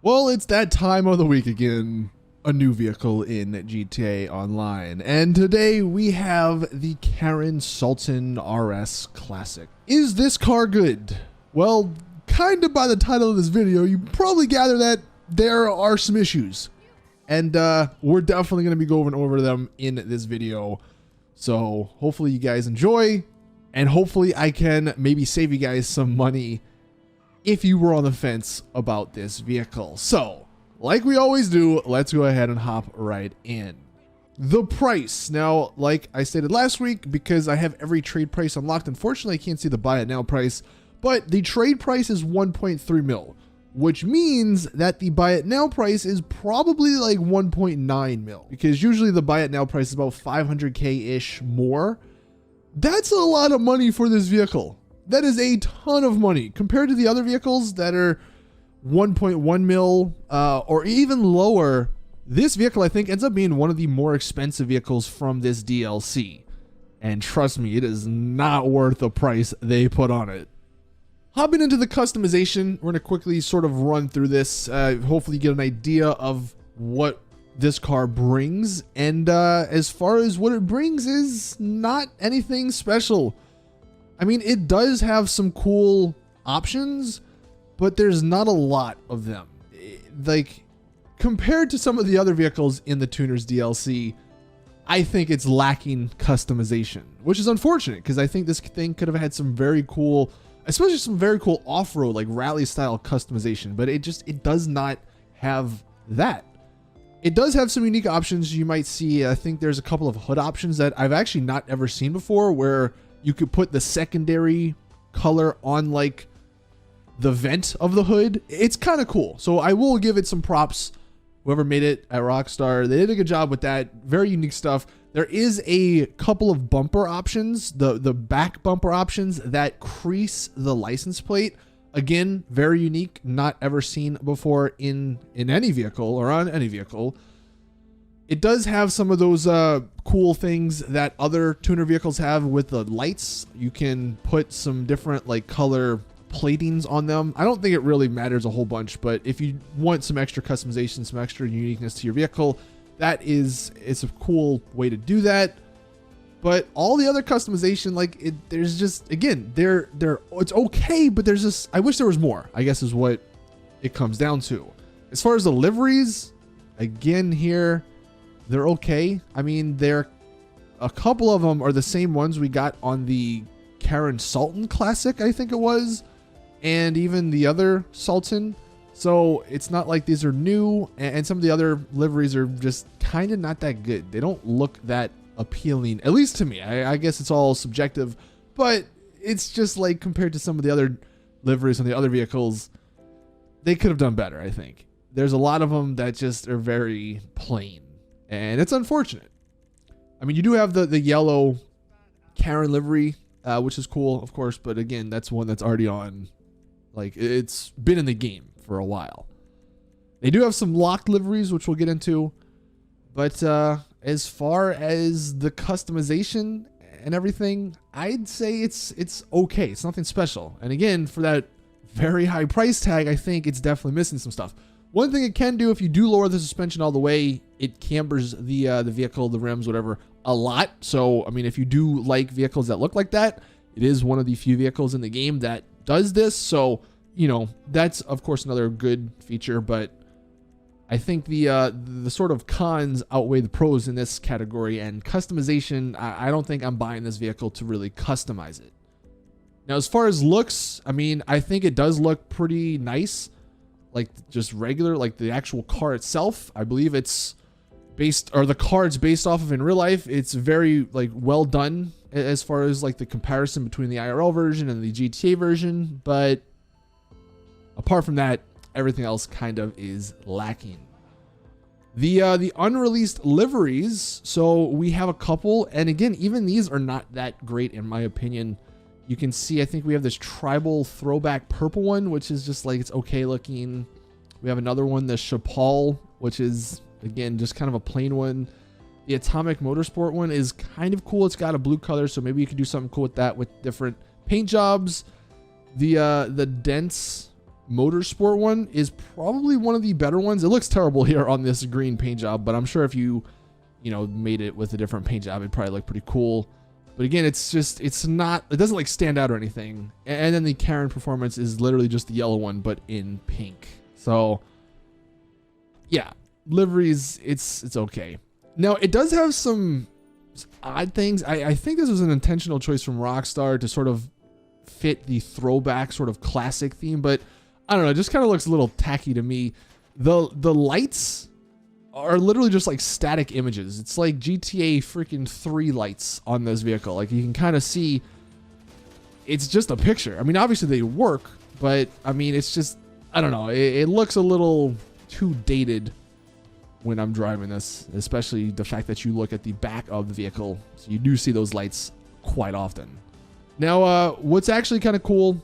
Well, it's that time of the week again. A new vehicle in GTA Online. And today we have the Karin Sultan RS Classic. Is this car good? Well, kind of by the title of this video, you probably gather that there are some issues. And we're definitely going to be going over them in this video. So hopefully you guys enjoy. And hopefully I can maybe save you guys some money if you were on the fence about this vehicle. So, like we always do, let's go ahead and hop right in. The price. Now, like I stated last week, because I have every trade price unlocked, unfortunately I can't see the buy it now price, but the trade price is 1.3 mil, which means that the buy it now price is probably like 1.9 mil, because usually the buy it now price is about 500k-ish more. That's a lot of money for this vehicle. That is a ton of money compared to the other vehicles that are 1.1 mil or even lower. This vehicle, I think, ends up being one of the more expensive vehicles from this DLC. And trust me, it is not worth the price they put on it. Hopping into the customization, we're going to quickly sort of run through this. Hopefully get an idea of what this car brings. And as far as what it brings is not anything special. I mean, it does have some cool options, but there's not a lot of them. Like, compared to some of the other vehicles in the Tuners DLC, I think it's lacking customization, which is unfortunate because I think this thing could have had some very cool, especially some very cool off-road, like rally style customization, but it does not have that. It does have some unique options you might see. I think there's a couple of hood options that I've actually not ever seen before, where you could put the secondary color on like the vent of the hood. It's kind of cool. So I will give it some props. Whoever made it at Rockstar, they did a good job with that. Very unique stuff. There is a couple of bumper options, the back bumper options that crease the license plate. Again, very unique, not ever seen before in any vehicle or on any vehicle. It does have some of those cool things that other tuner vehicles have with the lights. You can put some different like color platings on them. I don't think it really matters a whole bunch, but if you want some extra customization, some extra uniqueness to your vehicle, it's a cool way to do that. But all the other customization, like there's just, again, it's okay, but there's just, I wish there was more, I guess is what it comes down to. As far as the liveries, again here, they're okay. I mean, a couple of them are the same ones we got on the Karin Sultan Classic, I think it was, and even the other Sultan. So it's not like these are new, and some of the other liveries are just kind of not that good. They don't look that appealing, at least to me. I guess it's all subjective, but it's just like compared to some of the other liveries on the other vehicles, they could have done better, I think. There's a lot of them that just are very plain. And it's unfortunate. I mean, you do have the yellow Karin livery, which is cool, of course. But again, that's one that's already on. Like, it's been in the game for a while. They do have some locked liveries, which we'll get into. But as far as the customization and everything, I'd say it's okay. It's nothing special. And again, for that very high price tag, I think it's definitely missing some stuff. One thing it can do, if you do lower the suspension all the way, it cambers the vehicle, the rims, whatever, a lot. So, I mean, if you do like vehicles that look like that, it is one of the few vehicles in the game that does this. So, you know, that's, of course, another good feature. But I think the sort of cons outweigh the pros in this category. And customization, I don't think I'm buying this vehicle to really customize it. Now, as far as looks, I mean, I think it does look pretty nice. Like just regular, like the actual car itself. I believe it's based, or the car it's based off of in real life. It's very like well done as far as like the comparison between the IRL version and the GTA version. But apart from that, everything else kind of is lacking. The unreleased liveries. So we have a couple, and again, even these are not that great in my opinion. You can see, I think we have this tribal throwback purple one, which is just like, it's okay looking. We have another one, the Chapal, which is, again, just kind of a plain one. The Atomic Motorsport one is kind of cool. It's got a blue color, so maybe you could do something cool with that with different paint jobs. The dense Motorsport one is probably one of the better ones. It looks terrible here on this green paint job, but I'm sure if you made it with a different paint job, it'd probably look pretty cool. But again, it doesn't like stand out or anything. And then the Karin Performance is literally just the yellow one, but in pink. So yeah, liveries, it's okay. Now it does have some odd things. I think this was an intentional choice from Rockstar to sort of fit the throwback sort of classic theme, but I don't know, it just kind of looks a little tacky to me. The lights are literally just like static images. It's like GTA freaking 3 lights on this vehicle. Like you can kind of see it's just a picture. I mean, obviously they work, but I mean, it's just, I don't know. It looks a little too dated when I'm driving this, especially the fact that you look at the back of the vehicle. So you do see those lights quite often. Now, what's actually kind of cool,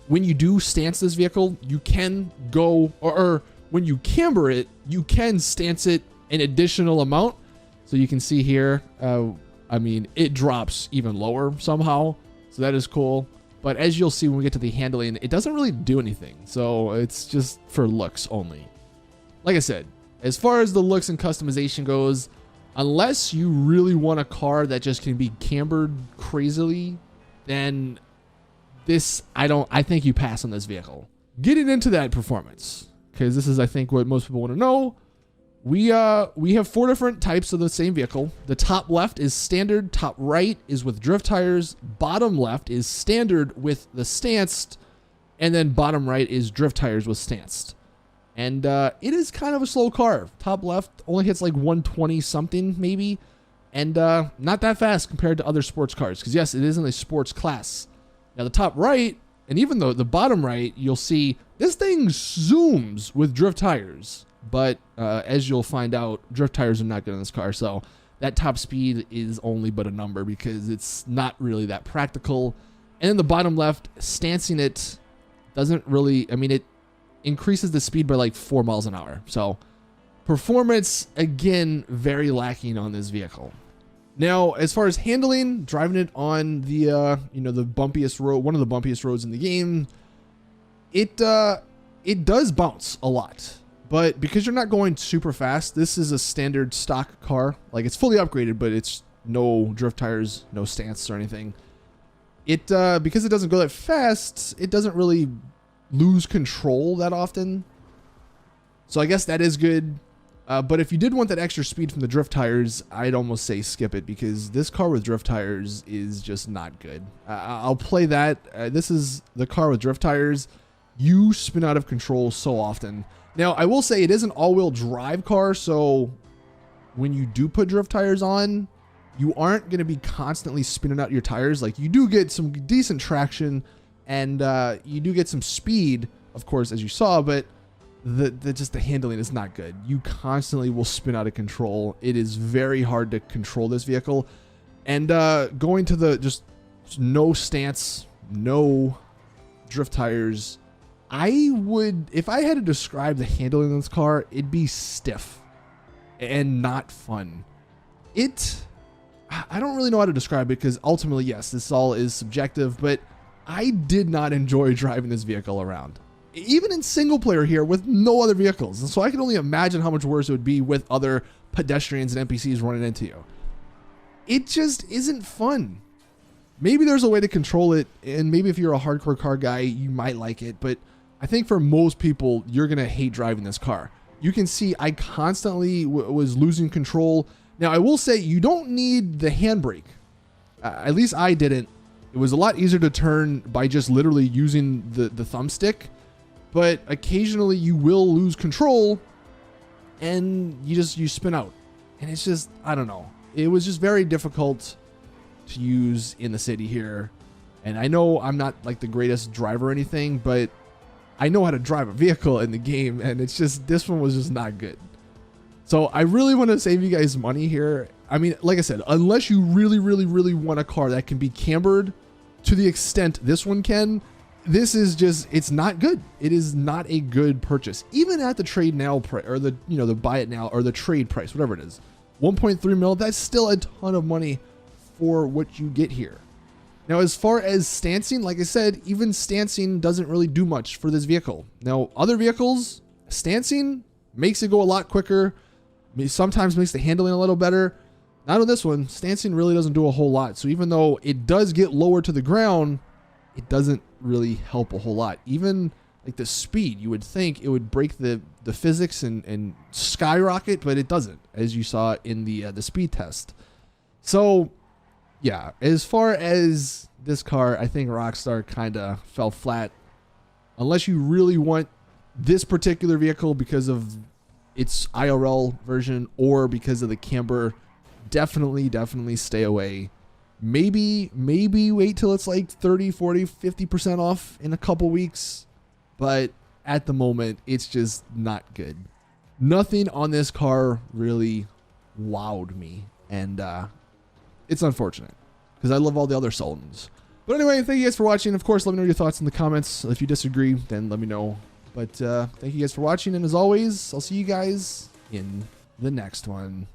when you do stance this vehicle, you can go, or when you camber it, you can stance it an additional amount. So you can see here, I mean, it drops even lower somehow. So that is cool. But as you'll see when we get to the handling, it doesn't really do anything. So it's just for looks only. Like I said, as far as the looks and customization goes, unless you really want a car that just can be cambered crazily, then I think you pass on this vehicle. Getting into that performance, because this is, I think, what most people want to know. We have 4 different types of the same vehicle. The top left is standard, top right is with drift tires, bottom left is standard with the stanced, and then bottom right is drift tires with stanced. And it is kind of a slow car. Top left only hits like 120 something maybe, and not that fast compared to other sports cars, because yes, it is in a sports class. Now the top right, and even though the bottom right, you'll see this thing zooms with drift tires. But as you'll find out, drift tires are not good in this car. So that top speed is only but a number because it's not really that practical. And then the bottom left, stancing it doesn't really, I mean, it increases the speed by like 4 miles an hour. So performance, again, very lacking on this vehicle. Now, as far as handling, driving it on the, the bumpiest road, one of the bumpiest roads in the game, it does bounce a lot. But because you're not going super fast, this is a standard stock car. Like, it's fully upgraded, but it's no drift tires, no stance or anything. Because it doesn't go that fast, it doesn't really lose control that often. So I guess that is good. But if you did want that extra speed from the drift tires, I'd almost say skip it, because this car with drift tires is just not good. I'll play that. This is the car with drift tires. You spin out of control so often. Now, I will say it is an all-wheel drive car, so when you do put drift tires on, you aren't going to be constantly spinning out your tires. Like, you do get some decent traction, and you do get some speed, of course, as you saw, but the handling is not good. You constantly will spin out of control. It is very hard to control this vehicle. And going to the just no stance, no drift tires, I would, if I had to describe the handling of this car, it'd be stiff and not fun. I don't really know how to describe it, because ultimately, yes, this all is subjective, but I did not enjoy driving this vehicle around. Even in single player here with no other vehicles. And so I can only imagine how much worse it would be with other pedestrians and NPCs running into you. It just isn't fun. Maybe there's a way to control it, and maybe if you're a hardcore car guy, you might like it, but I think for most people, you're going to hate driving this car. You can see I constantly was losing control. Now, I will say you don't need the handbrake. At least I didn't. It was a lot easier to turn by just literally using the thumbstick. But occasionally you will lose control and you spin out. And it's just, I don't know. It was just very difficult to use in the city here. And I know I'm not like the greatest driver or anything, but I know how to drive a vehicle in the game, and it's just, this one was just not good. So I really want to save you guys money here. I mean, like I said, unless you really, really, really want a car that can be cambered to the extent this one can, this is just, it's not good. It is not a good purchase. Even at the trade now price, or the, the buy it now, or the trade price, whatever it is, 1.3 mil, that's still a ton of money for what you get here. Now, as far as stancing, like I said, even stancing doesn't really do much for this vehicle. Now, other vehicles, stancing makes it go a lot quicker, sometimes makes the handling a little better. Not on this one. Stancing really doesn't do a whole lot. So even though it does get lower to the ground, it doesn't really help a whole lot. Even like the speed, you would think it would break the physics and skyrocket, but it doesn't, as you saw in the speed test. So yeah, as far as this car, I think Rockstar kind of fell flat. Unless you really want this particular vehicle because of its IRL version or because of the camber, definitely stay away. Maybe wait till it's like 30, 40, 50% off in a couple weeks. But at the moment, it's just not good. Nothing on this car really wowed me. And it's unfortunate because I love all the other Sultans. But anyway, thank you guys for watching. Of course, let me know your thoughts in the comments. If you disagree, then let me know. But thank you guys for watching. And as always, I'll see you guys in the next one.